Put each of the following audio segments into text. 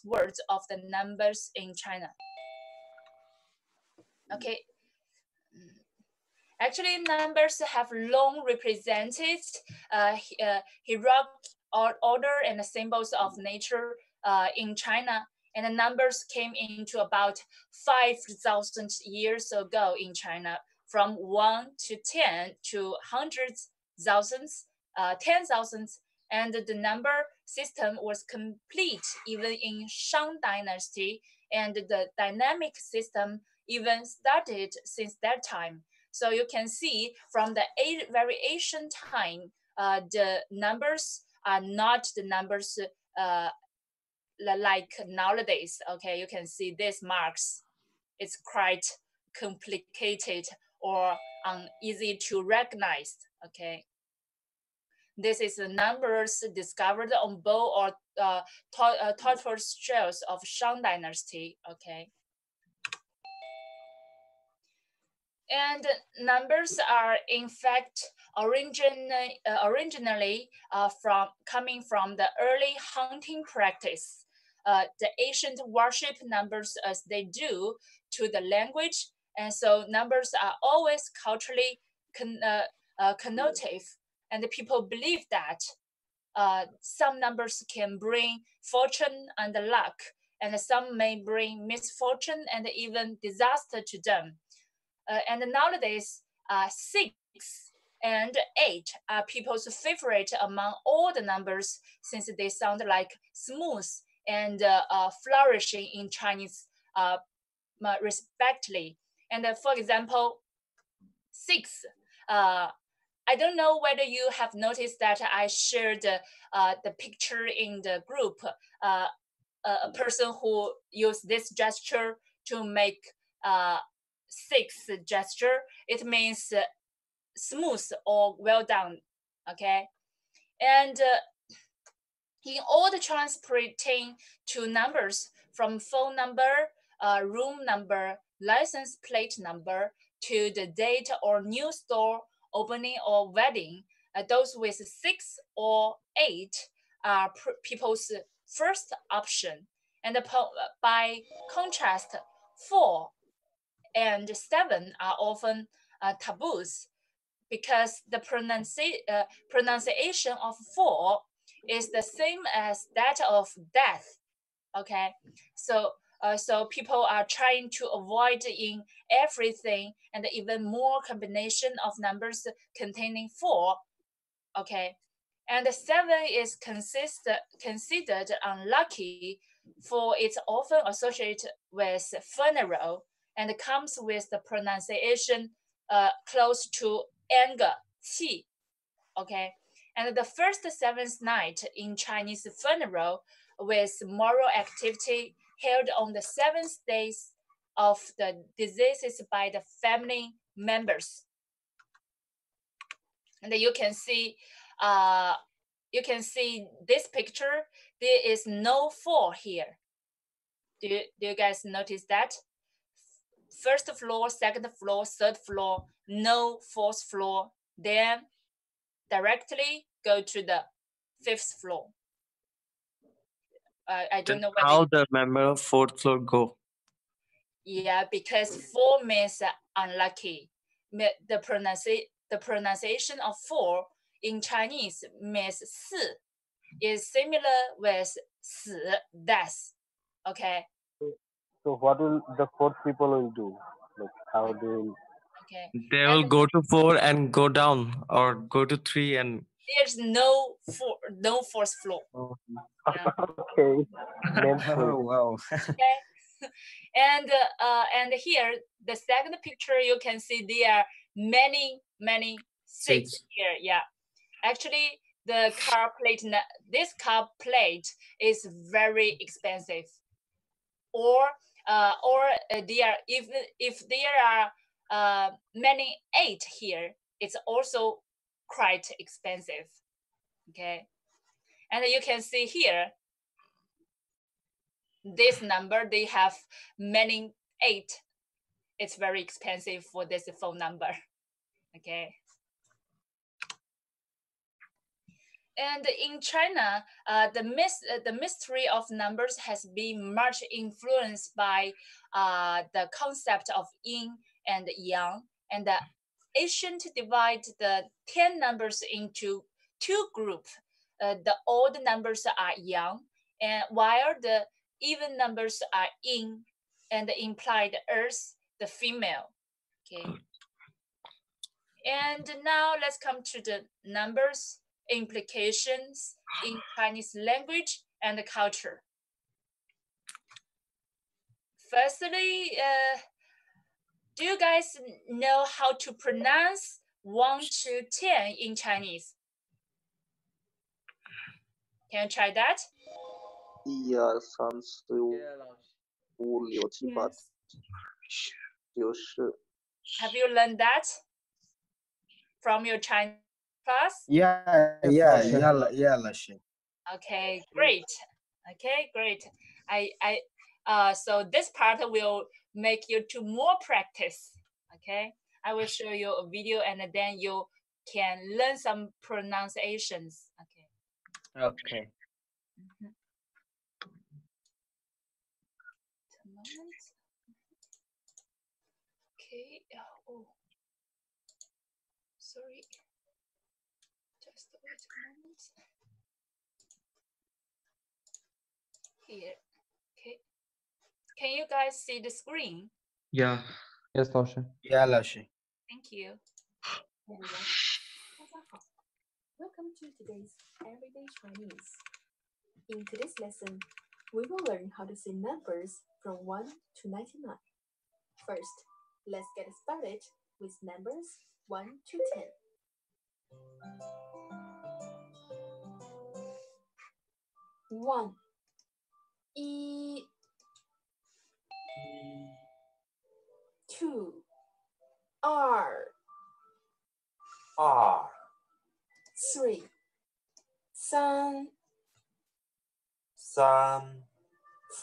words of the numbers in China. Okay. Actually, numbers have long represented hierarchical order and symbols of nature in China. And the numbers came into about 5,000 years ago in China, from 1 to 10 to hundreds, thousands, 10,000s. And the number system was complete even in Shang Dynasty, and the dynamic system even started since that time. So you can see from the variation time, the numbers are not the numbers like nowadays. Okay, you can see these marks. It's quite complicated or uneasy to recognize. Okay. This is the numbers discovered on bow or tortoise shells of Shang Dynasty. Okay. And numbers are in fact originally coming from the early hunting practice. The ancient worship numbers as they do to the language, and so numbers are always culturally connotative, and the people believe that some numbers can bring fortune and luck, and some may bring misfortune and even disaster to them. And nowadays, 6 and 8 are people's favorite among all the numbers, since they sound like smooth and flourishing in Chinese respectively. And for example, 6. I don't know whether you have noticed that I shared the picture in the group. A person who used this gesture to make 6 gesture, it means smooth or well done. Okay, and in all the transporting to numbers, from phone number, room number, license plate number, to the date or new store opening or wedding, those with 6 or 8 are people's first option. And by contrast, 4 and 7 are often taboos, because the pronunciation of 4 is the same as that of death. Okay, so people are trying to avoid in everything and even more combination of numbers containing 4. Okay, and 7 is considered unlucky, for it's often associated with funeral and comes with the pronunciation close to anger, 气. Okay, and the first 7th night in Chinese funeral with moral activity held on the 7th days of the deceased by the family members. And you can see this picture. There is no 4 here. Do you guys notice that? First floor, 2nd floor, 3rd floor, no 4th floor. Then directly go to the 5th floor. I don't know how the member of 4th floor go. Yeah, because 4 means unlucky. The pronunciation of 4 in Chinese means 四, is similar with 死, death. Okay. So what will the 4th people will do? Like how they will? Okay. They will go to 4 and go down, or go to 3 and. There's no 4th floor. Okay. Oh wow. Okay. And here, the second picture, you can see there are many 6 here. Yeah, actually, the car plate. This car plate is very expensive. Or there, if there are many 8 here, it's also quite expensive. Okay, and you can see here, this number, they have many 8. It's very expensive for this phone number. Okay. And in China, the mystery of numbers has been much influenced by the concept of yin and yang. And the ancient divide the 10 numbers into two groups. The odd numbers are yang, and while the even numbers are yin, and implied earth, the female. Okay. And now let's come to the numbers implications in Chinese language and culture. Firstly, do you guys know how to pronounce 1 to 10 in Chinese? Can you try that? 1、2、3、4、5、6、7、8、9、10。 Have you learned that from your Chinese class? Yeah, Lashe. Okay, great. Okay, great. So this part will make you to more practice. Okay, I will show you a video and then you can learn some pronunciations. Okay. Okay. Okay. Oh, sorry. Just wait a moment. Here. Okay. Can you guys see the screen? Yeah. Yes, Lashe. Yeah, Lashe. Thank you. Welcome to today's Everyday Chinese. In today's lesson, we will learn how to say numbers from 1 to 99. First, let's get started with numbers 1 to 10. 1 1 2 2 3 3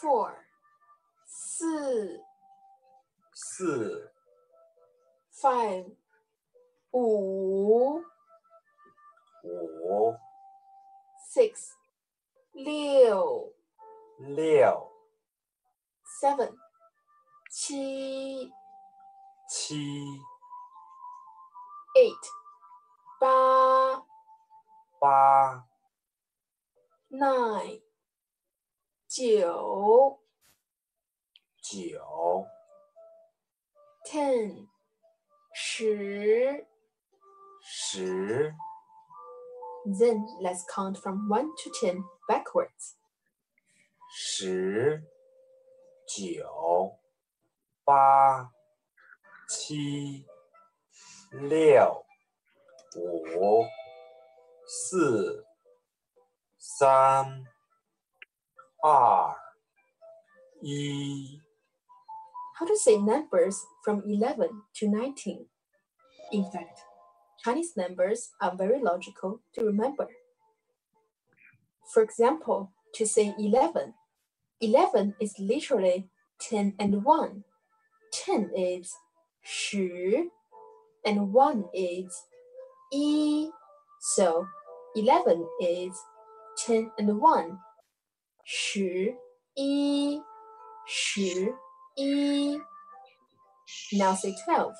4 4 5 5 6 6 7 7 8 8 9 9 10 10 Then let's count from 1 to 10 backwards. 10、9、8、7、6、5、4、3、2、1。 How to say numbers from 11 to 19? In fact, Chinese numbers are very logical to remember. For example, to say 11, 11 is literally 10 and 1. 10 is 10 and 1 is 1. So 11 is 10 and 1. 10 1 10 1. Now say 12.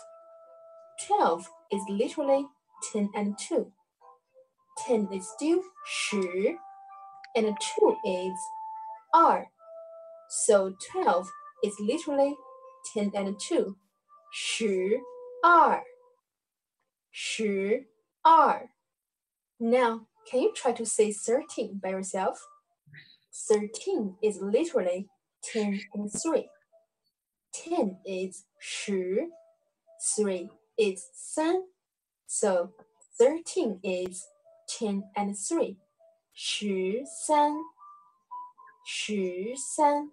12 is literally 10 and 2. 10 is still 10 and 2 is 2. So 12 is literally 10 and 2. 10 2. 10 2. Now, can you try to say 13 by yourself? 13 is literally 10 and 3. 10 is 10, 3 is 3. So 13 is 10 and 3. 13. 13.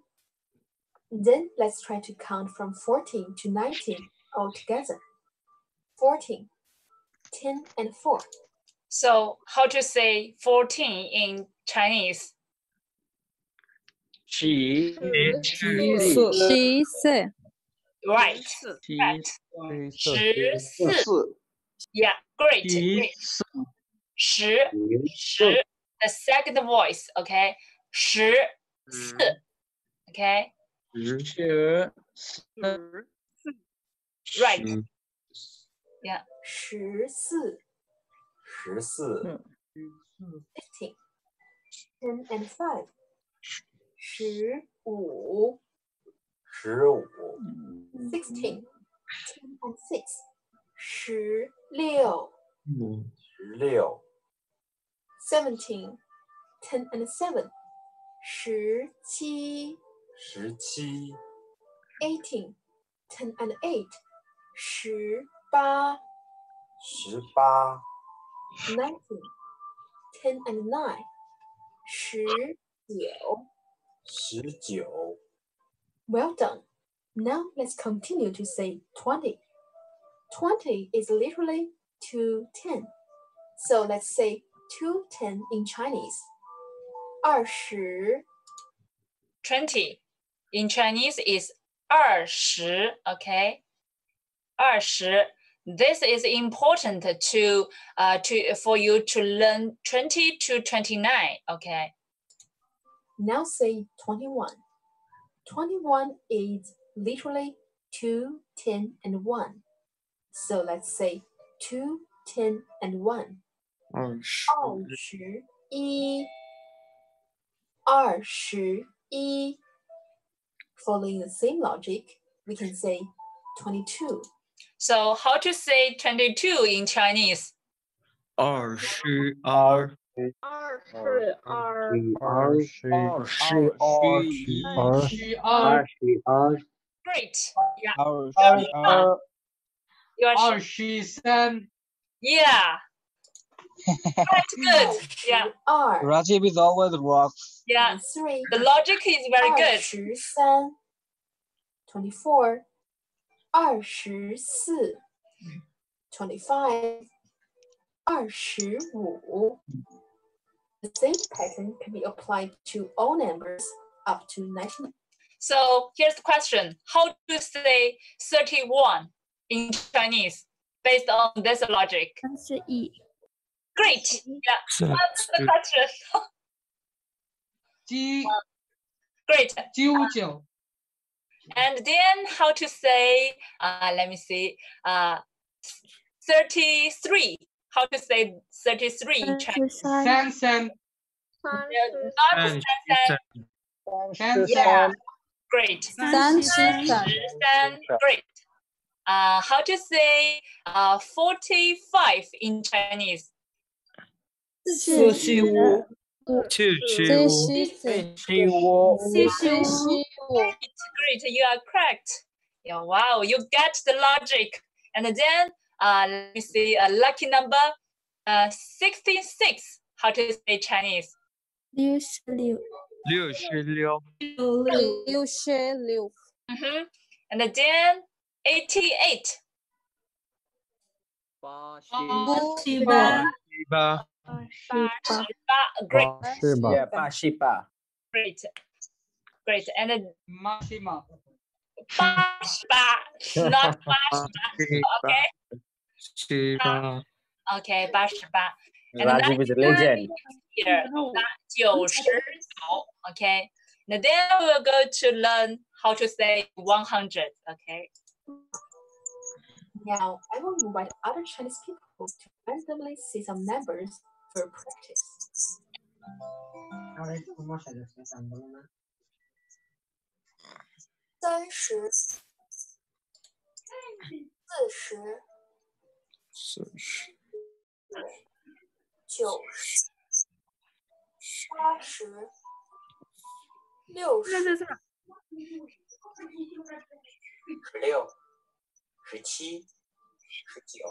Then let's try to count from 14 to 19 all together. 14, 10 and 4. So how to say 14 in Chinese? 14 Right. 14. Yeah, great. Great. 十 the second voice, okay? 十四 okay? Right. Yeah. 十四 14 15 10 and 5 十五 15 16 10 and 6十六 16 17 10 and 7十七17 18 10 and 8十八18 19 10 and 9十九 19 Well done. Now let's continue to say 20. 20 is literally 210. So let's say 210 in Chinese. 20 20 in Chinese is 20, okay? 20. This is important for you to learn 20 to 29, okay? Now say 21. 21 is literally 2, 10, and 1. So let's say 2, 10, and 1. 21 21 Following the same logic, we can say 22. So how to say 22 in Chinese? 22 Great. Yeah. 22 You are sure? 23 Yeah. Quite good. Yeah. Rajib is always rocks. Yeah. 23 The logic is very good. 23 24 24 25 25 The same pattern can be applied to all numbers up to 19. So here's the question. How to say 31 in Chinese based on this logic? 31 Great. Yeah. What's the question? 99 Great. And then how to say, let me see, 33. How to say 33 in Chinese? 33 Not Yeah. Great. 33 Great. How to say 45 in Chinese? 45 Great, you are correct. Yeah, wow, you get the logic. And then let me see a lucky number 66. How to say Chinese? 66 And then 88. Great. Yeah, 88 Great. Great. And then 88, not 88. Okay. Okay, 88. And Rajib is a legend. Here, 99. Okay. And then we'll go to learn how to say 100. Okay. Now, I will invite other Chinese people to randomly say some numbers for practice. 30 40 90 80 60 16 17 19 20 13 15 14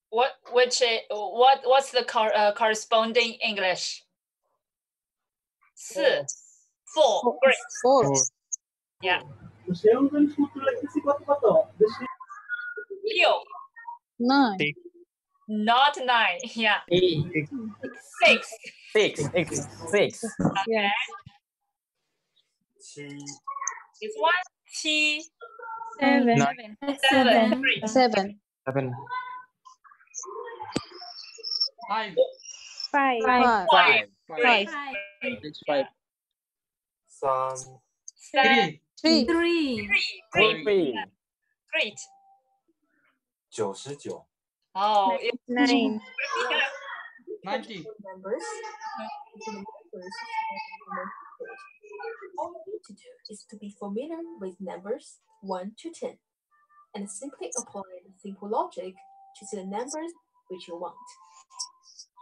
What's the corresponding English? 4. Great. 4 Yeah. 9 Not 9. Yeah. 6. 6 Okay. It's 1, 7, 7. 7. Great. 7. 7. 5. 5. 5. Great. 5. 3 3. 3. Great. 3. Great. 99 Oh, 9. 90. Numbers. The numbers. All you need to do is to be familiar with numbers 1 to 10 and simply apply the simple logic to see the numbers which you want.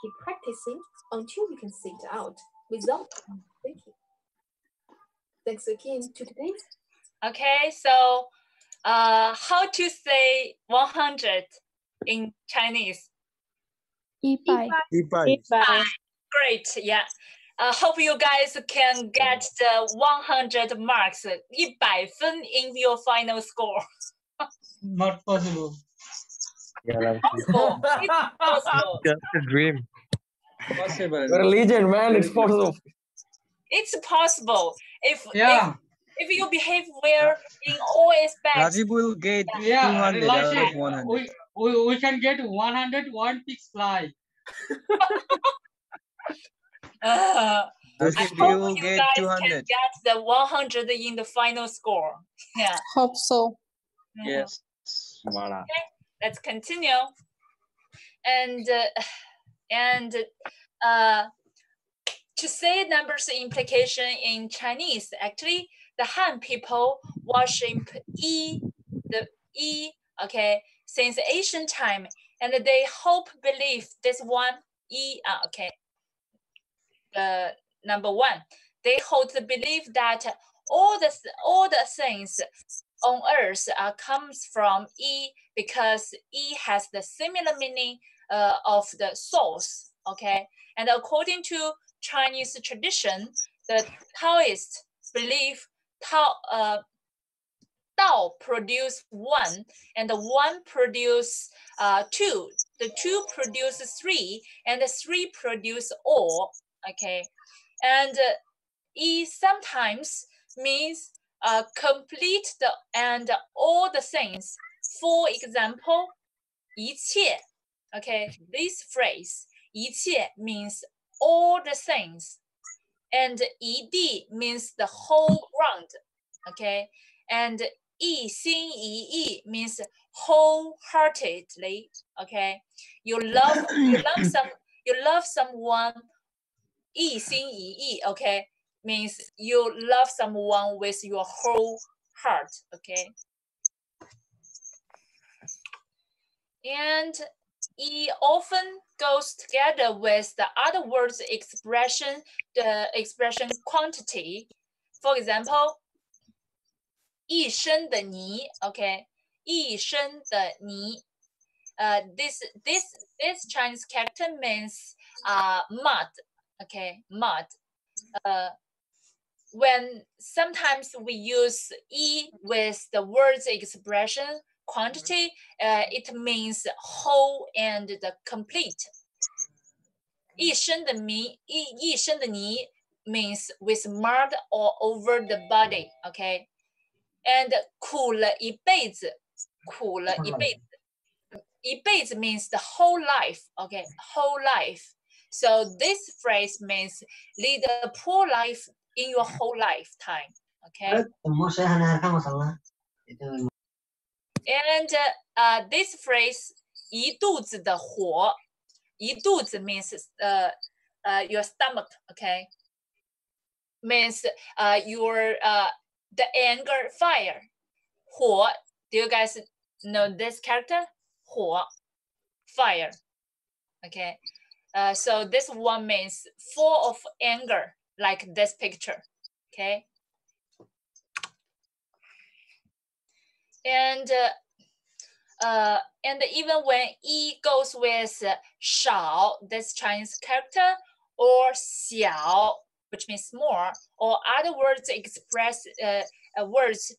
Keep practicing until you can see it out without thinking. Thanks again to today's. Okay, so how to say 100 in Chinese? 100. Great, yeah. Hope you guys can get the 100 marks, 100分 in your final score. Not possible. Possible. It's possible. Just a dream. Possible. You're a legend, man. It's possible. It's possible. If you behave well in all aspects. Rajiv will get Yeah, 200 out of 100. we can get 101 pigs fly. I Rajiv, hope you will you get guys 200. can get the 100 in the final score. Yeah. Hope so. Yes. Okay, let's continue. And to say numbers implication in Chinese, actually, the Han people worship the okay, since ancient time, and they believe this one, okay. The number 1, they hold the belief that all the things on earth comes from because has the similar meaning of the source. Okay, and according to Chinese tradition, the Taoists believe Tao produce 1, and the 1 produce 2. The 2 produce 3, and the 3 produce all. Okay, and sometimes means complete and all the things. For example, 一切. Okay, this phrase 一切 means all the things, and 一地 means the whole ground. Okay, and 一心一意 means wholeheartedly. Okay, you love someone 一心一意. Okay, means you love someone with your whole heart. Okay, and it often goes together with the other words expression, the expression quantity. For example, 一身的泥. Okay, 一身的泥. This Chinese character means mud. Okay, mud. When sometimes we use with the words expression quantity, it means whole and the complete. 一身的泥means with mud all over the body. Okay, and 苦了一辈子means the whole life. Okay, whole life. So this phrase means lead a poor life in your whole lifetime. Okay. And this phrase 一肚子的火, 一肚子 means your stomach. Okay, means your the anger fire. 火, do you guys know this character? 火, fire. Okay, so this one means full of anger, like this picture. Okay, and even when goes with 少, this Chinese character, or 小, which means more, or other words express words,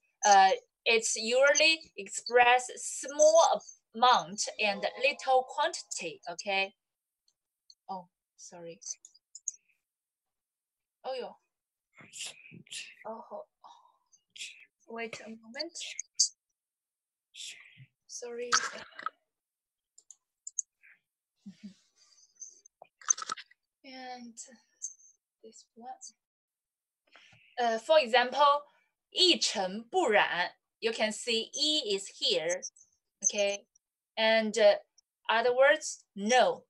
it's usually express small amount and little quantity. Okay. Oh, sorry. Oh, yo. Oh, Wait a moment. Sorry. And this one. For example, 一尘不染. You can see E is here. Okay. And other words, no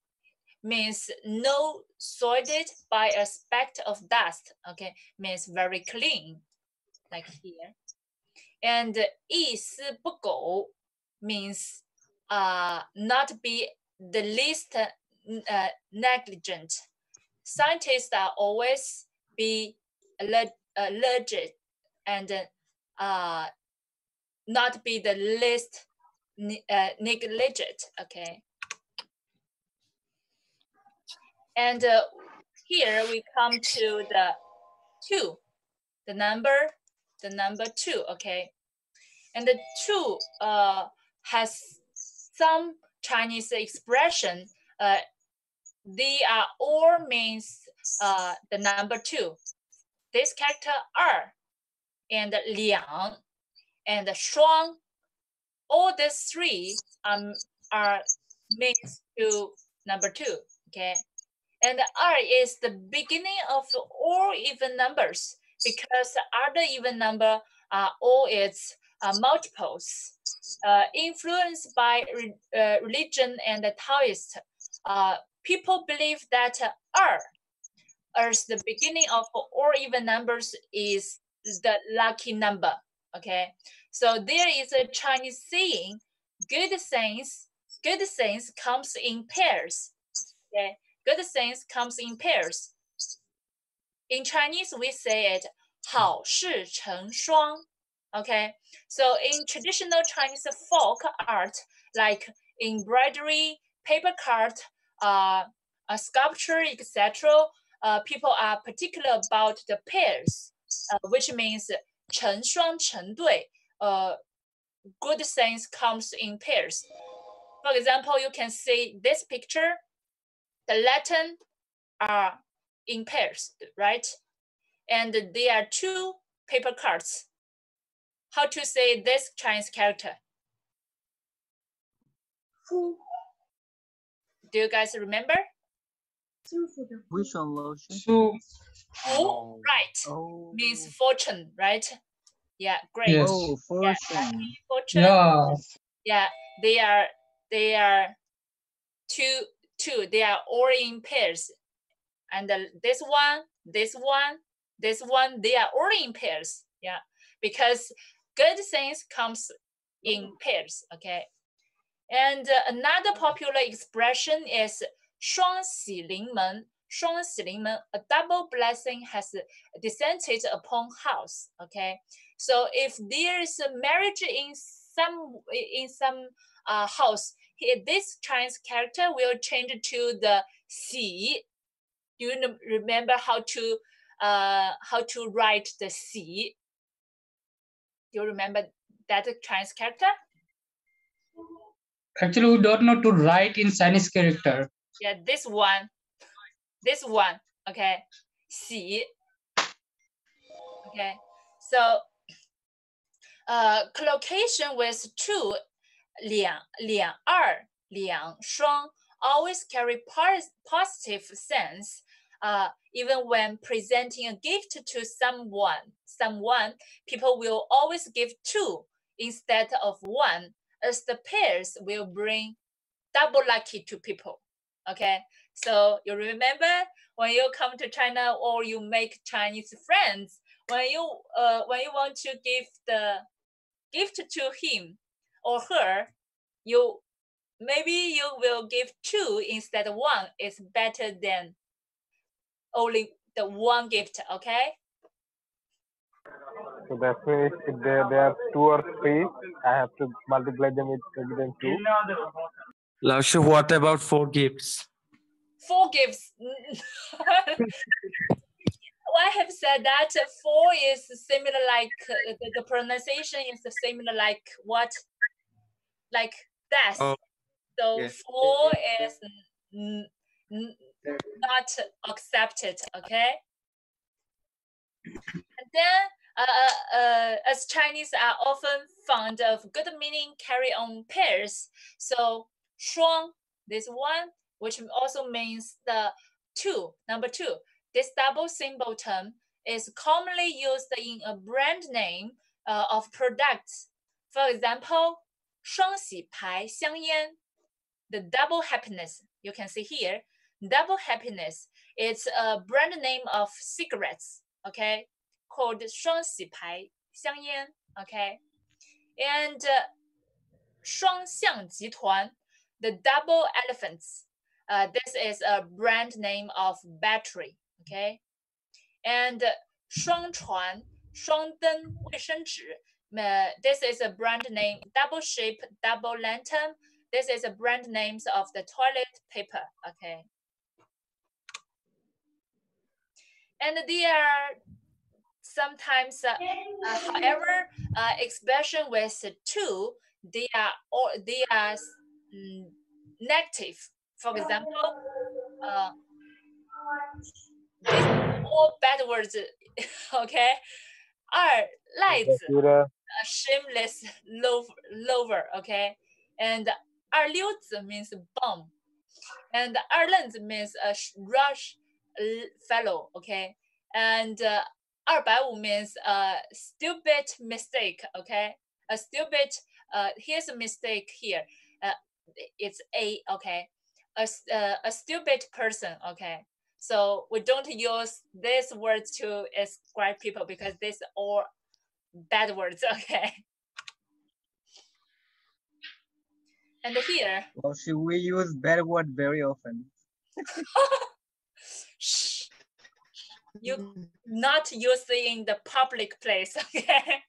means no soiled by a speck of dust. Okay, means very clean, like here. And 一丝不苟 means not be the least negligent. Scientists are always be allergic and not be the least negligent. Okay. And here we come to the 2, the number 2, okay? And the 2 has some Chinese expression. They are all means the number 2. This character 二 and 两 and 双, all these 3 are means to number 2, okay? And R is the beginning of all even numbers because other even number are all its multiples. Influenced by religion and Taoist, people believe that R as the beginning of all even numbers is the lucky number. Okay, so there is a Chinese saying, good things comes in pairs. Okay. Good things comes in pairs. In Chinese, we say it 好事成双. Okay, so in traditional Chinese folk art, like embroidery, paper art, a sculpture, etc., people are particular about the pairs, which means 成双成对. Good things comes in pairs. For example, you can see this picture. The Latin are in pairs, right? And there are 2 paper cards. How to say this Chinese character? Fu. Do you guys remember? Which one, Lotion? So, Fu, right? Oh. Means fortune, right? Yeah, great. yes. Oh, fortune. Yeah, fortune. Yeah. Yeah, they are two. They are all in pairs. And this one, they are all in pairs. Yeah, because good things comes in pairs. Okay. And another popular expression is 双喜临门. 双喜临门, a double blessing has descended upon house. Okay, so if there is a marriage in some house, here, this Chinese character will change to the 喜. Do you remember how to write the 喜? Do you remember that Chinese character? Actually, we don't know to write in Chinese character. Yeah, this one, okay, 喜. Okay, so collocation with 2, 两二两双 always carry positive sense. Even when presenting a gift to someone, people will always give 2 instead of 1, as the pairs will bring double lucky to people. Okay, so you remember when you come to China or you make Chinese friends, when you want to give the gift to him or her, maybe you will give 2 instead of 1. It's better than only the 1 gift. Okay. So that means if there are 2 or 3, I have to multiply them with 2. Laushu, what about 4 gifts? 4 gifts. I have said that 4 is similar like the pronunciation is similar like what? Like death. Oh, so yes. 4 is not accepted. Okay. And then as Chinese are often fond of good meaning carry on pairs. So 双, this one, which also means the two, number two. This double symbol term is commonly used in a brand name of products. For example, 双喜牌香烟, the double happiness, you can see here, double happiness, it's a brand name of cigarettes, okay, called 双喜牌香烟, okay, and 双向集团, the double elephants, this is a brand name of battery, okay, and 双船双灯卫生纸, this is a brand name, double shape, double lantern. This is a brand names of the toilet paper, okay. And there are sometimes, however, expression with two, they are negative. For example, these are all bad words, okay. 二赖子 shameless lover, okay, and 二溜子 means bum, and 二愣子 means a rush fellow, okay, and 250 means a stupid mistake, okay, a stupid, here's a mistake here, it's a, okay, a stupid person, okay. So we don't use these words to describe people because these are all bad words, okay. And here. Well, should we use bad word very often? Shh. You not use it in the public place, okay.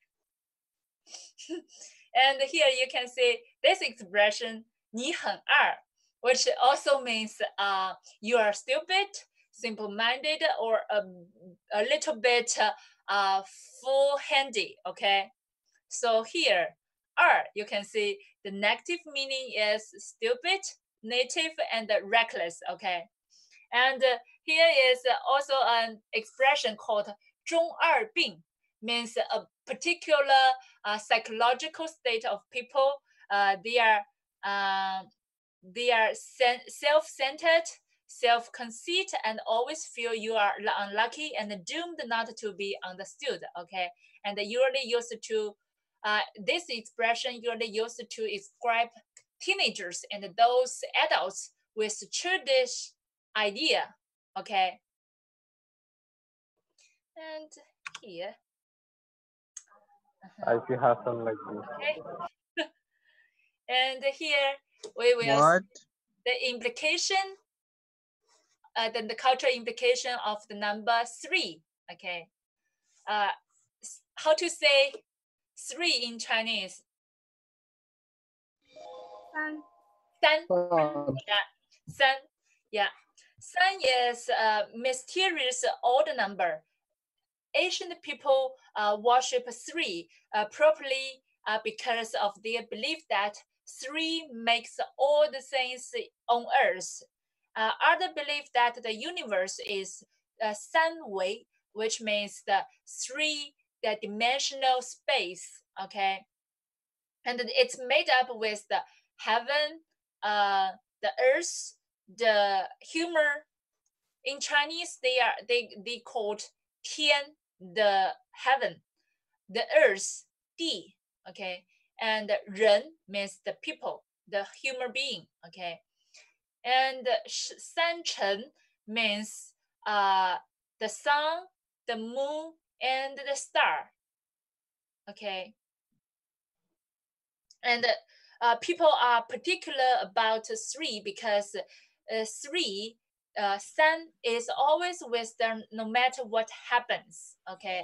And here you can see this expression 你很二, which also means you are stupid, simple-minded, or a little bit full-handy, okay. So here, 二, you can see the negative meaning is stupid, native, and reckless, okay. And here is also an expression called 中二病, means a particular psychological state of people. They are self-centered, self-conceit, and always feel you are unlucky and doomed not to be understood, okay. And usually used to this expression usually used to describe teenagers and those adults with childish idea, okay. And here, I see Hassan like this. okay. And here we will see the implication, the cultural implication of the number 3, okay. How to say 3 in Chinese? 三. 三. Yeah, 三. Yeah, 三 is a mysterious odd number. Ancient people worship 3 properly because of their belief that 3 makes all the things on earth. Others believe that the universe is 三维, which means the 3-dimensional space, okay? And it's made up with the heaven, the earth, the humor. In Chinese, they called 天, the heaven, the earth, 地, okay, and 人 means the people, the human being, okay, and 三辰 means the sun, the moon, and the star, okay. And people are particular about 3 because 3, 三 is always with them no matter what happens, okay.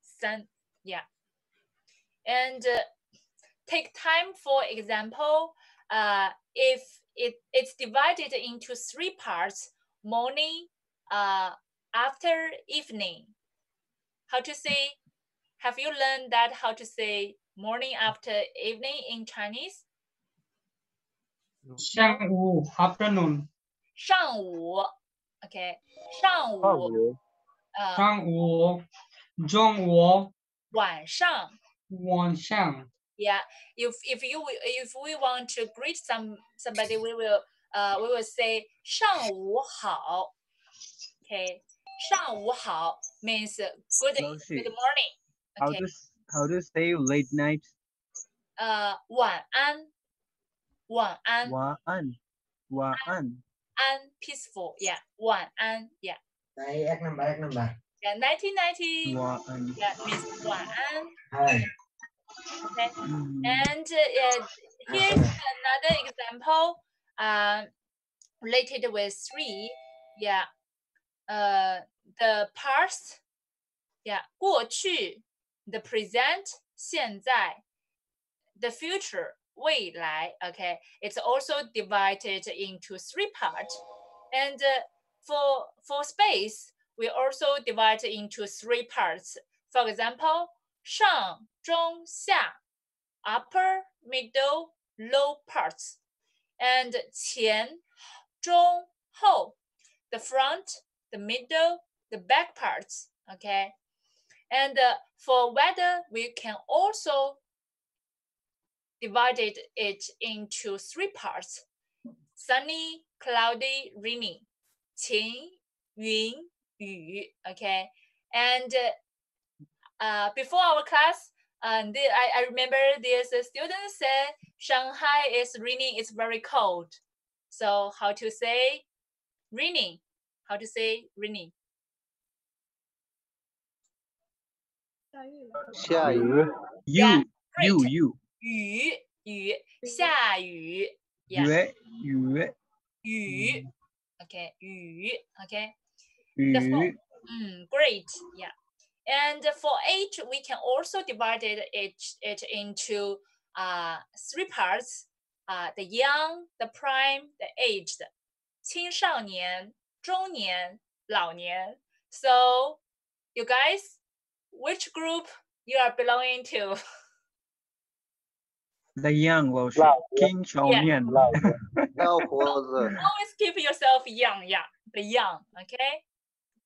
三, yeah. And take time for example, if it's divided into 3 parts, morning, after, evening. How to say, have you learned that how to say morning, after, evening in Chinese? 上午 afternoon. 上午, okay, 上午.上午、中午、晚上。晚上。Yeah, if we want to greet somebody, we will say 上午好. Okay, 上午好 means good morning. Okay. How to say late night? 晚安，晚安。晚安，晚安。安 peaceful. Yeah, 晚安. Yeah. Yeah, 1990. Yeah, means 晚安. Okay, and here's another example related with 3. Yeah, the past, yeah, 过去, the present, 现在, the future, 未来. Okay, it's also divided into 3 parts, and for space, we also divide into 3 parts. For example, 上中下, upper, middle, low parts, and 前中后, the front, the middle, the back parts. Okay, and for weather, we can also divide it into 3 parts: sunny, cloudy, rainy, 晴云雨. Okay, and before our class, I remember there's a student said Shanghai is raining, it's very cold. So how to say raining? How to say raining? 下雨。Yeah, great. 雨雨下雨. Yeah. 雨 Okay, 雨. Okay. 雨 Great. Yeah. And for age, we can also divide it into 3 parts: the young, the prime, the aged. 青少年, 中年, 老年. So, you guys, which group you are belonging to? The young 老师，青少年。小伙子。 Always keep yourself young. Yeah, the young. Okay,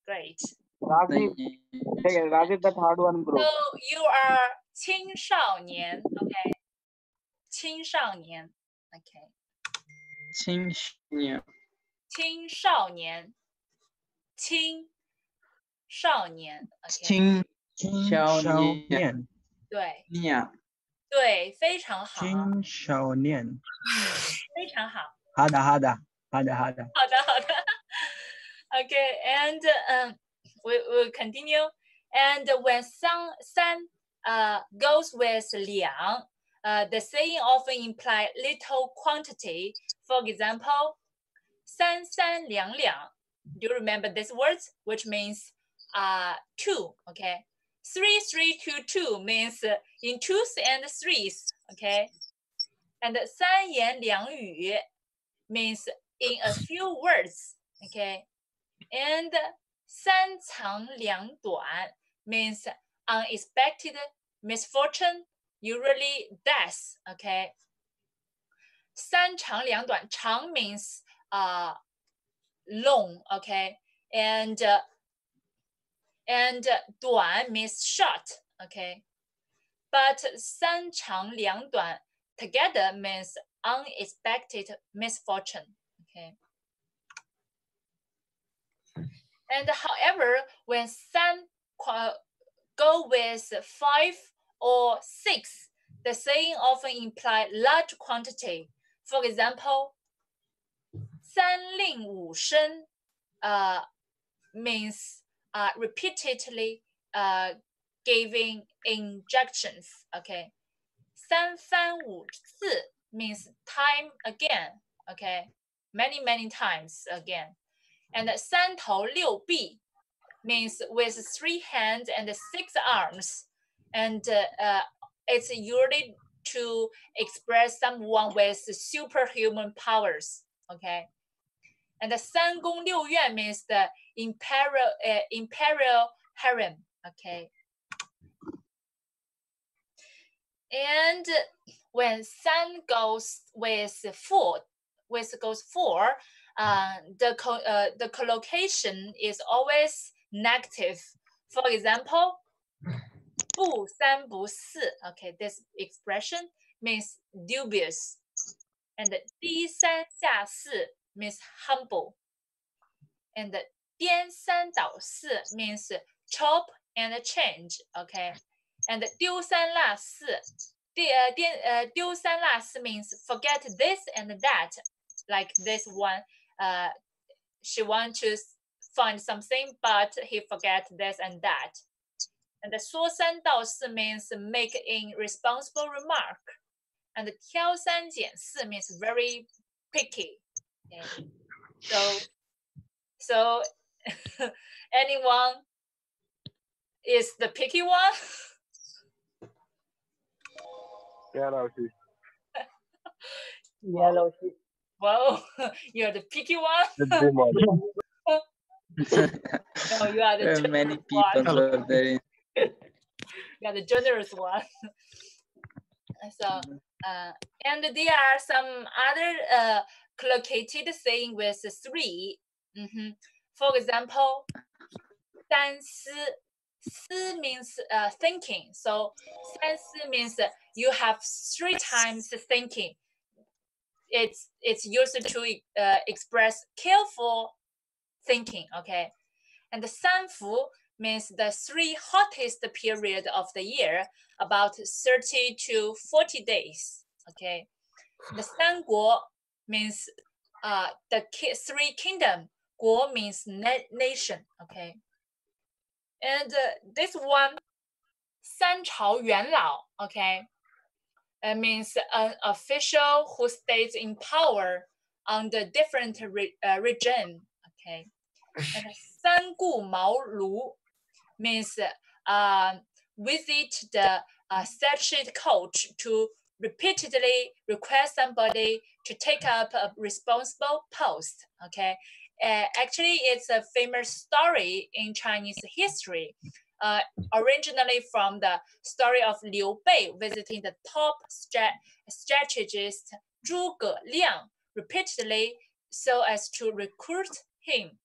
great. Rajiv, the third one, bro. So you are 青少年. Okay, 青少年. Okay. 青年。青少年，青少年 青少年。对年。对，非常好。青少年。非常好。好的。好的。Okay, and we will continue. And when 三goes with 两, the saying often imply little quantity. For example, 三三两两. Do you remember these words? Which means 2. Okay. 3 3 2 2 means in 2s and 3s. Okay. And 三言两语 means in a few words. Okay. And 三长两短 means unexpected misfortune, usually death. Okay. 三长两短, 长 means long. Okay. And 短 means short. Okay. But 三长两短 together means unexpected misfortune. Okay. And however, when 三 go with 5 or 6, the saying often imply large quantity. For example, 三令五申 means repeatedly giving injunctions. Okay. 三番五次 means time again. Okay. Many times again. And 三头六臂 means with 3 hands and 6 arms. And it's usually to express someone with superhuman powers. Okay. And the 三宫六院 means the imperial harem. Okay. And when 三 goes with 4, the collocation is always negative. For example, 不三不四. Okay, this expression means dubious. And 低三下四 means humble. And 颠三倒四 means chop and change. Okay, and 丢三落四丢三落四 means forget this and that. Like this one, she wants to find something, but he forget this and that. And 说三道四 means make an irresponsible remark. And 挑三拣四 means very picky. Okay. So anyone is the picky one? Yeah, no, she. Yeah, 老师。 Well, you're the picky one. Let's do more. No, you are the There are generous many one. people out there. You are the generous one. So, and there are some other collocated saying with 3. For example, 三思. 思 means thinking. So 三思 means you have 3 times thinking. It's used to express careful thinking. Okay, and 三伏 means the 3 hottest period of the year, about 30 to 40 days. Okay, the 三国 means the 3 kingdom. 国 means nation. Okay, and this one 三朝元老. Okay, it means an official who stays in power under different regime. Okay, and 三顾茅庐 means visit the statute coach to repeatedly request somebody to take up a responsible post. Okay, actually, it's a famous story in Chinese history. Originally from the story of Liu Bei visiting the top strategist Zhuge Liang repeatedly so as to recruit him.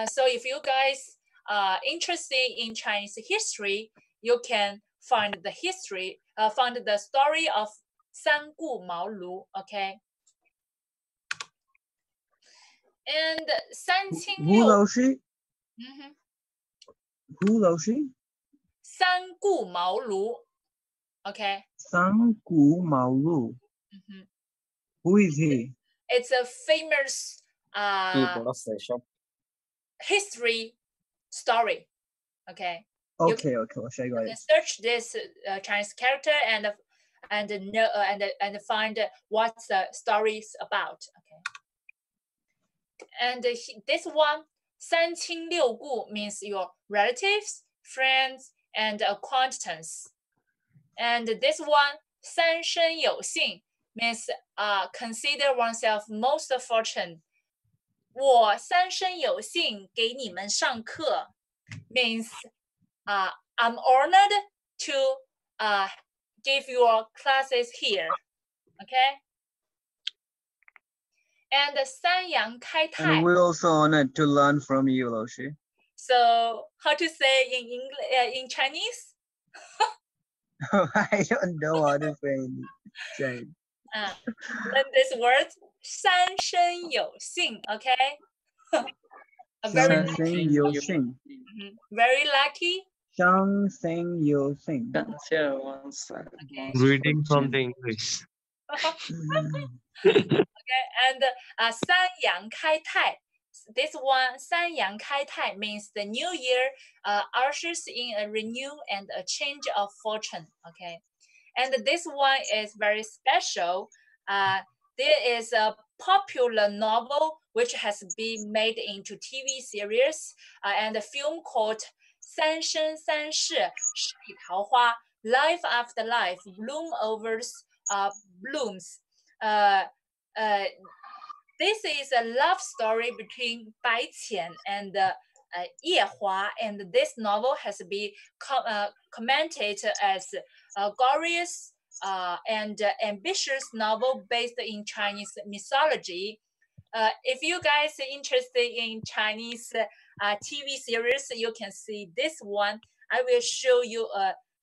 So if you guys are interested in Chinese history, you can find the history, find the story of 三顾茅庐. Okay. And 三清六. 胡老师， Mhm. 胡老师，三顾茅庐. Okay. 三顾茅庐。Mhm. Who is he? It's a famous history story. Okay. Okay, okay, 我学过 You can search this Chinese character and know and find what the story is about. Okay. And this one, 三亲六故 means your relatives, friends, and acquaintance. And this one, 三生有幸 means consider oneself most fortunate. 我三生有幸给你们上课 means I'm honored to give your classes here. Okay. And 三阳开泰. And we're also honored to learn from you, 老师。 So how to say in English, in Chinese? I don't know how to say it. Learn this word, 三生有幸. Okay. Very 相信有幸， very lucky. 相信有幸。感谢王三。 Reading from the English. Okay, and 三阳开泰. This one, 三阳开泰 means the new year ushers in a renew and a change of fortune. Okay, and this one is very special. There is a popular novel which has been made into TV series and a film called 三生三世十里桃花 Life After Life, Bloom over Blooms. This is a love story between Bai Qian and Ye Hua, and this novel has been commented as a glorious and ambitious novel based in Chinese mythology. if you guys are interested in Chinese TV series, you can see this one. I will show you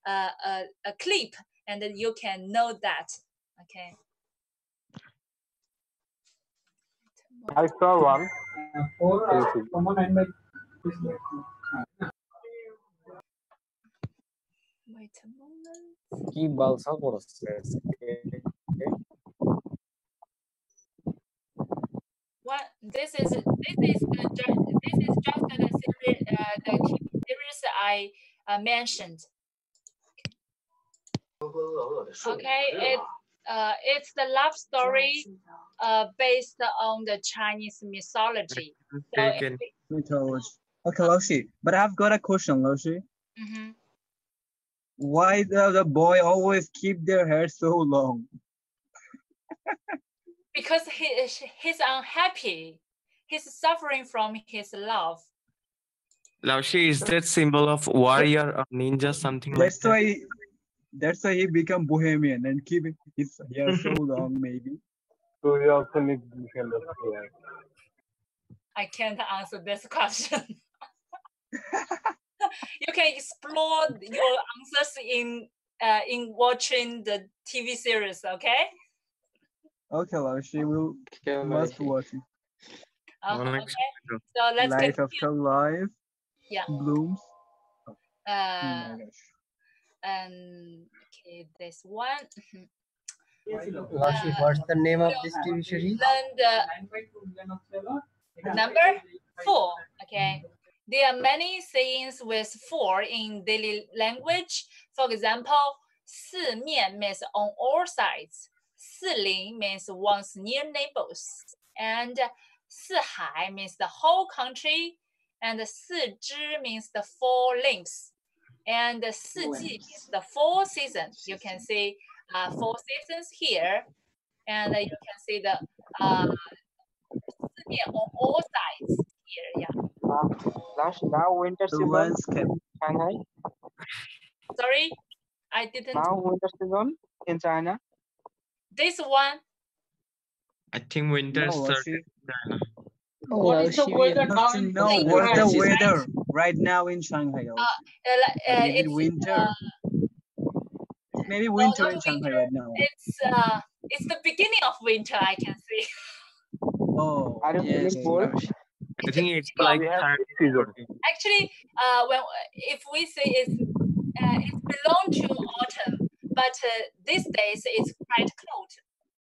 a clip, and then you can know that. Okay. I saw one. Wait a moment. কি balsa করছে What this is just the series the series I mentioned. Okay, it's the love story based on the Chinese mythology. So taken Mythology. Okay, Loshi. But I've got a question, Loshi. Mhm. Why the boy always keep their hair so long? Because he's unhappy. He's suffering from his love. Laushi, is that symbol of warrior or ninja, something like That's why. That's why he become bohemian and keep his hair so long, maybe. So we also need this kind of hair. I can't answer this question. You can explore your answers in watching the TV series, okay? Okay, Loshi, we'll must watch it. Okay. So let's Life continue. after life. Yeah. Blooms. Okay, this one. Lashi, what's the name of this TV series? Learn the number 4. Okay. There are many sayings with 4 in daily language. For example, 四面 means on all sides. 四邻 means one's near neighbors. And 四海 means the whole country. And 四肢 means the 4 limbs. And 四季 means the 4 seasons. You can see 4 seasons here. And you can see the 四面 on all sides here. Yeah. Now winter The season. landscape. Shanghai. Sorry, I didn't. Now winter season in China. This one. I think winter No, started. What is the weather now in No, Shanghai? what's the Right? weather right now in Shanghai? Maybe It's winter. Maybe no, winter not in Shanghai winter. right now. It's the beginning of winter, I can see. Oh, Are you feeling cold? I think it's beginning like We have 30, season. 40. Actually, when if we say it's belong to autumn, but these days it's quite cold,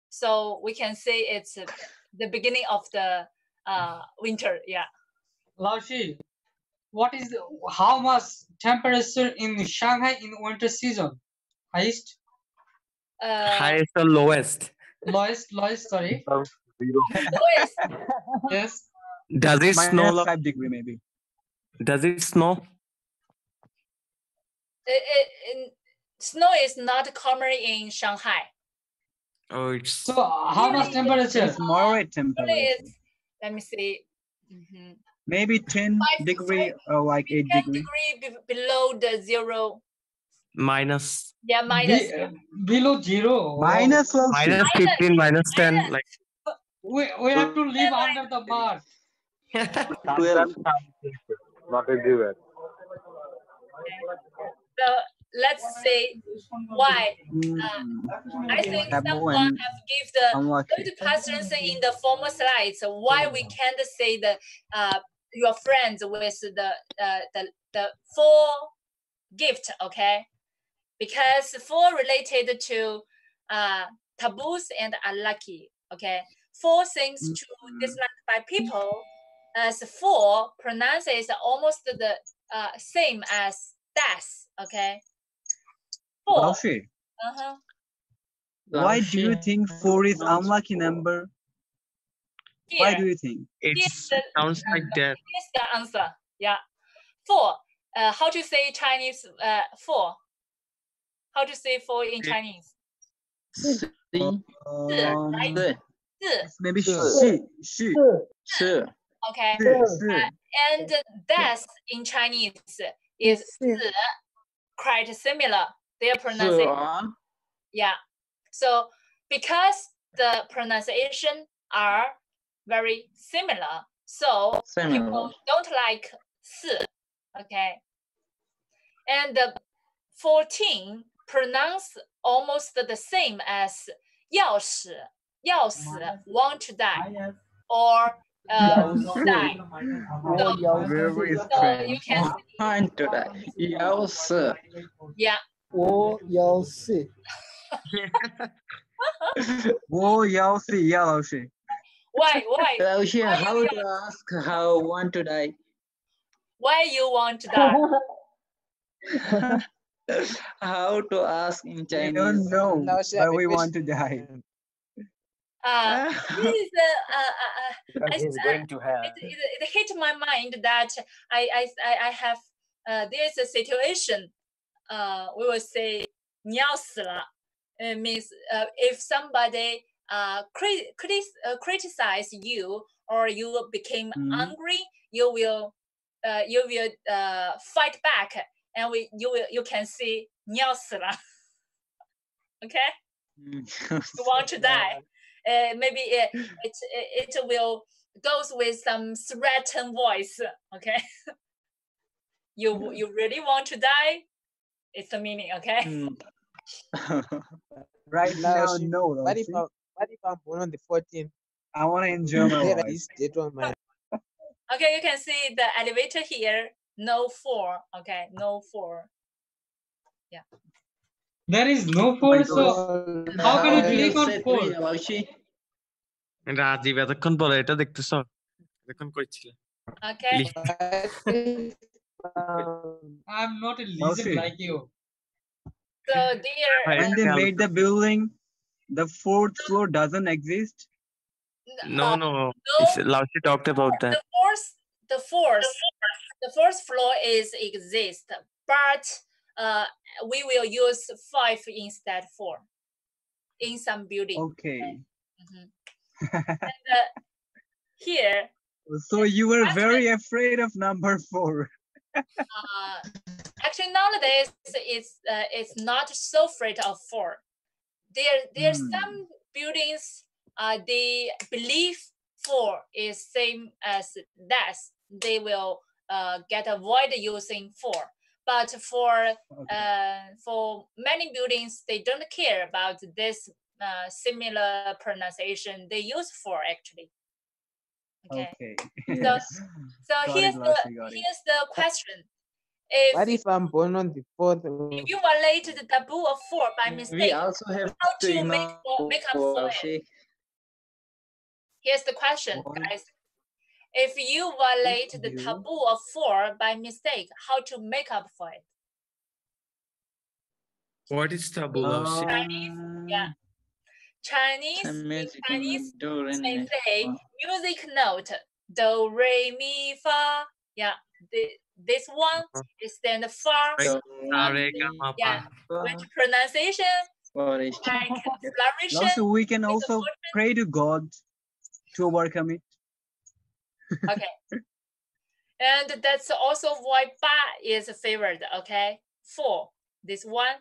so we can say it's the beginning of the winter. Yeah. Lashi, how much temperature in Shanghai in winter season? Highest? Highest or lowest? Lowest, sorry. Zero. Lowest. Yes. Does it snow? minus 5 degree maybe. Does it snow? Snow is not common in Shanghai. Oh, it's So how much temperature? It's moderate temperature. Let me see. Maybe 10 degree or like 8 10 degree. degree below the 0. minus. Yeah, minus. Below 0. Minus Oh. Minus 15, minus 10. Like We have to live under the mud. Sometimes not everywhere. So let's say why. I think someone have give the good questions in the former slides. Why we can't say the your friends with the 4 gift, okay? Because 4 related to taboos and unlucky, okay? 4 things to dislike by people, as 4 pronounces almost the same as death, okay? 4. Laushi, why do you think 4 is unlucky number? Why do you think? It sounds like that. Here's the answer. Yeah. 4. How to say Chinese 4? How to say 4 in Chinese? Right? Maybe she. Okay. And death in Chinese is 死, quite similar. Their pronunciation. Yeah. So because the pronunciation are very similar. So people don't like 4, okay? And the 14 pronounced almost the same as 要死, 要死, want to die, or die. Very So you can see, Want to die. 要死. yeah. 我要死。我要死，呀，老师。 Why? How to ask how want to die? Why you want to die? How to ask in We Chinese? don't know, Now, sir, but I we wish- want to die. This is Because he's going to have. it hit my mind that I have there's a situation we will say 你要死了 it means if somebody criticize you or you became angry, you will fight back, and you can see 你要死了 okay, you want to die. Maybe it will goes with some threatened voice, okay. you really want to die, it's the meaning, okay. Right now, Now, no. what if Laoshi. I'm born on the 14th? I want to enjoy my There life. is date on my. Okay, you can see the elevator here, no 4, okay, no 4. Yeah. There is no 4, so how can you click on 4? Rajib এতক্ষণ পরে এটা দেখতেছ এতক্ষণ কইছিল Okay. I'm not a lizard Okay. like you. So dear, When they made the building, the 4th floor doesn't exist. no it's Laushi talked about that. the fourth floor is exist, but we will use 5 instead 4 in some building. Okay. Mhm. And here, So you were very afraid of number 4. actually nowadays it's not so afraid of 4. There's some buildings they believe 4 is same as that, they will get avoid using 4. But for many buildings, they don't care about this similar pronunciation. They use 4 actually. Okay. So here's the question. What if I'm born on the 4th? If you violate the taboo of 4 by mistake, We also have how to to make up for it? Here's the question, guys. If you violate the taboo of 4 by mistake, how to make up for it? What is taboo, Laushi? Chinese, yeah. Chinese they say music note do re mi fa. Yeah, this one is stand for yeah. Which pronunciation? Like flourish. Also, we can also pray to God to overcome it. Okay. And that's also why ba is favored, okay? 4, this one.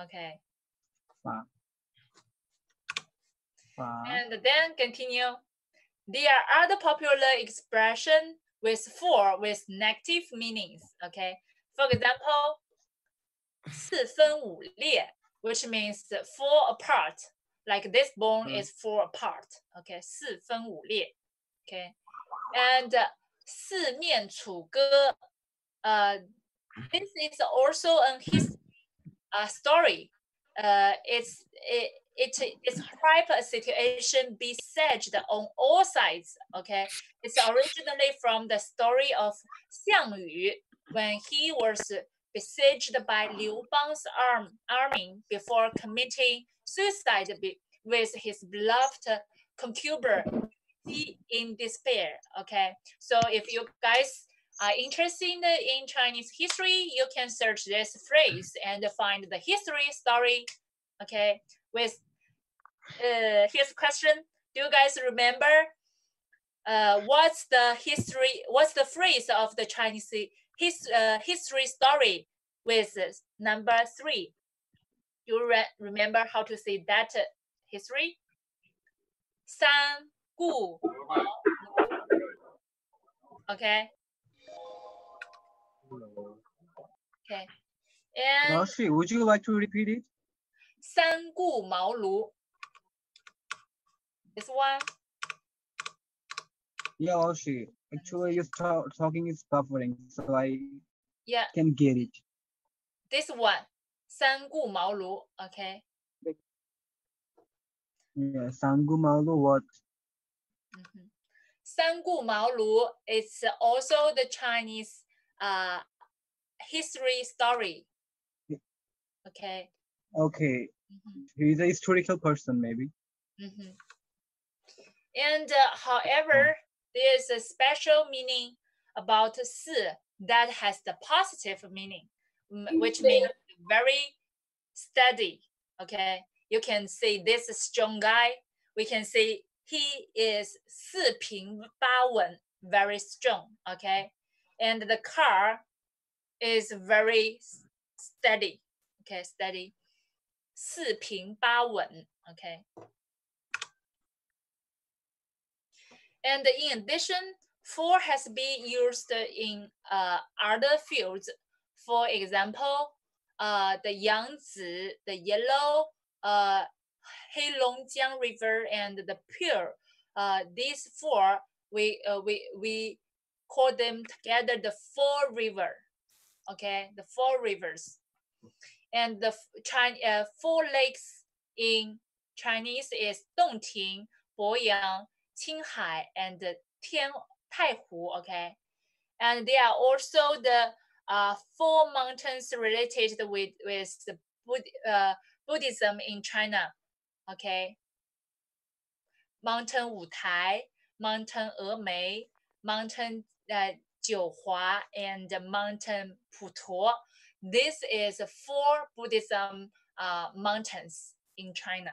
Okay. And then continue. There are other popular expression with 4 with negative meanings, okay? For example, 四分五裂, which means 4 apart. Like this bone is 4 apart, okay? 四分五裂, okay? And 四面楚歌, this is also a story. It describes a situation besieged on all sides. Okay, it's originally from the story of Xiang Yu when he was besieged by Liu Bang's army before committing suicide with his beloved concubine in despair. Okay, so if you guys are interested in Chinese history, you can search this phrase and find the history story. Okay, with here's a question. Do you guys remember what's the phrase of the Chinese history story with number 3? Do you remember how to say that history? 三顾茅庐. Okay. Okay. And Laoshi, would you like to repeat it? 三顾茅庐. This one. Yeah, Laoshi. Actually, your talking is buffering, so I can get it. This one. 三顾茅庐. Okay. Yeah, Sangu Malu, what? 三顾茅庐 is also the Chinese history story. Okay. Okay. He's a historical person, maybe. And however, there's a special meaning about 四 that has the positive meaning, which means very steady. Okay. You can say this strong guy. We can say he is 四平八稳, very strong. Okay. And the car is very steady. Okay, steady. 四平八稳. Okay. And in addition, 4 has been used in other fields. For example, the Yangtze, the Yellow, Heilongjiang River, and the Pure. These 4, we call them together the 4 river. Okay, the 4 rivers. And the 4 lakes in Chinese is Dongting, Boyang, Qinghai, and Taihu. Okay, and they are also the 4 mountains related with the Buddhism in China. Okay, Mountain Wutai, Mountain Emei, Mountain Jiuhua, and Mountain Putuo. This is 4 Buddhism mountains in China.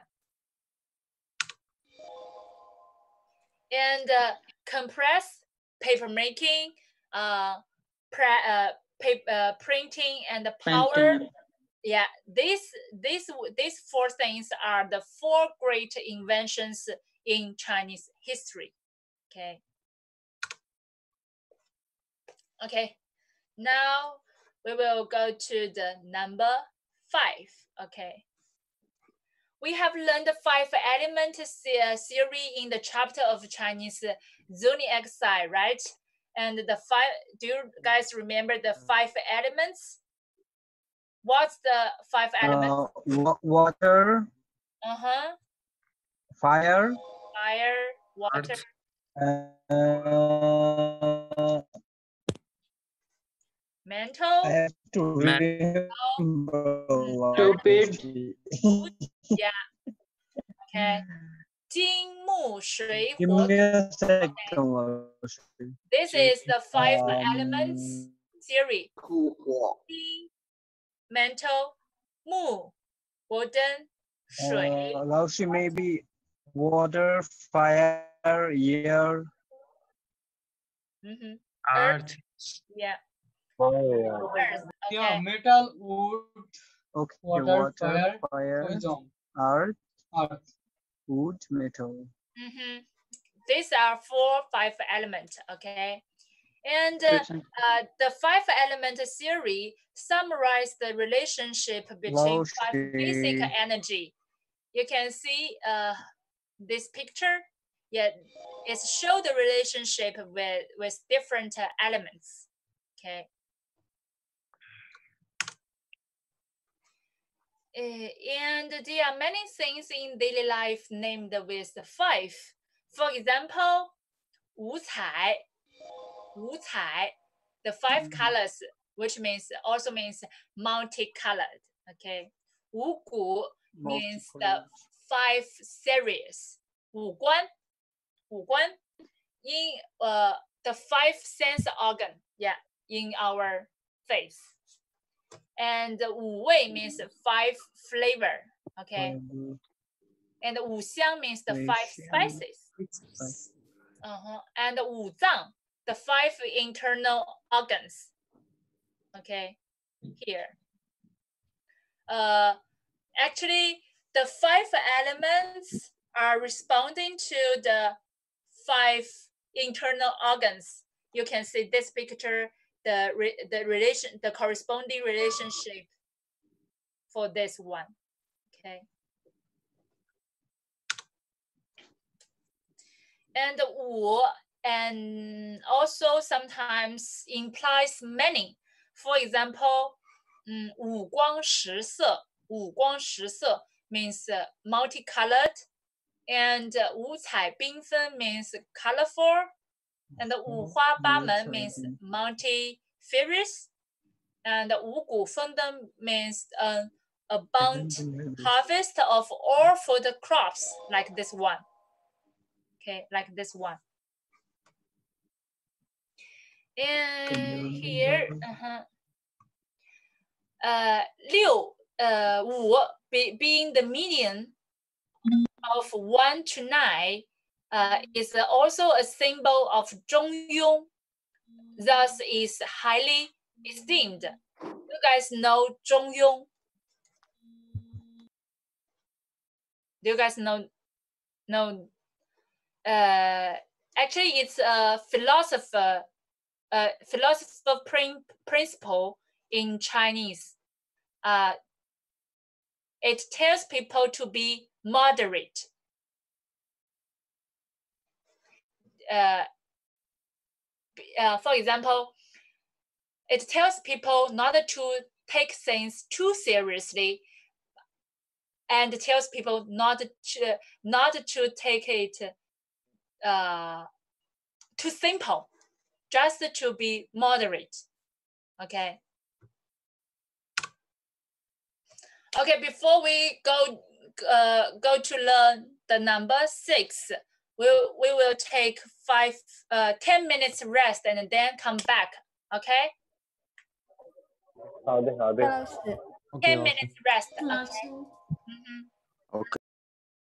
And compress, paper making, printing, and power. Printing. Yeah, these 4 things are the 4 great inventions in Chinese history. Okay. Okay. Now we will go to the number 5. Okay. We have learned the 5 element theory in the chapter of Chinese zodiac exercise, right? And the 5, do you guys remember the 5 elements? What's the 5 elements? Water. Fire. Fire, water. Mental. I have to remember. Stupid. Yeah. Okay. 金木水 Give 火 me a second. Okay. This is the 5 elements theory. 金 mental, 木 wooden, 水 Laoshi, maybe water, fire, air. Earth. Yeah. Fire. Earth. Yeah, Okay. metal, wood, Okay, water, water, fire, fire, poison, earth, earth. wood, metal. These are 5 elements. Okay. And the 5 element theory summarize the relationship between 5 basic Laoshi. energy. You can see this picture. Yeah, it shows the relationship with different elements. Okay. And there are many things in daily life named with 5. For example, 五彩, 五彩, the 5 colors, which also means multicolored. Okay. 五谷 means the 5 series. 五官, 五官 in the 5 sense organ, yeah, in our face. And 五味 means 5 flavor. Okay. And 五香 means the 5 spices. And 五脏, the 5 internal organs. Okay, here. Actually, the 5 elements are responding to the 5 internal organs. You can see this picture, the corresponding relationship for this one. Okay. And 五 and also sometimes implies many. For example, 五光十色, 五光十色 means multicolored, and 五彩缤纷 means colorful, and 五花八门 means multifarious, and 五谷丰登 means abundant harvest of all food crops, like this one. Okay, like this one. And here, 六, 五 being the median of 1 to 9, is also a symbol of 中庸, thus is highly esteemed. You guys know 中庸? Do you guys know? Actually, it's a philosopher principle in Chinese. It tells people to be moderate. For example, it tells people not to take things too seriously, and tells people not to take it too simple, just to be moderate. Okay. Okay, before we go to learn the number 6, we will take 10 minutes rest and then come back. Okay. 好的，好的。 10 minutes rest. Okay. Okay.